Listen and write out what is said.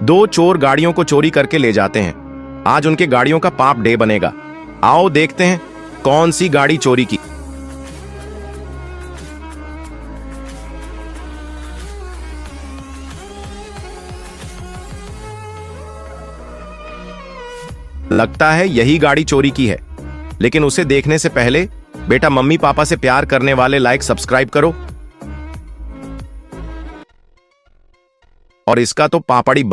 दो चोर गाड़ियों को चोरी करके ले जाते हैं। आज उनके गाड़ियों का पाप डे बनेगा। आओ देखते हैं कौन सी गाड़ी चोरी की। लगता है यही गाड़ी चोरी की है, लेकिन उसे देखने से पहले बेटा मम्मी पापा से प्यार करने वाले लाइक सब्सक्राइब करो। और इसका तो पापड़ी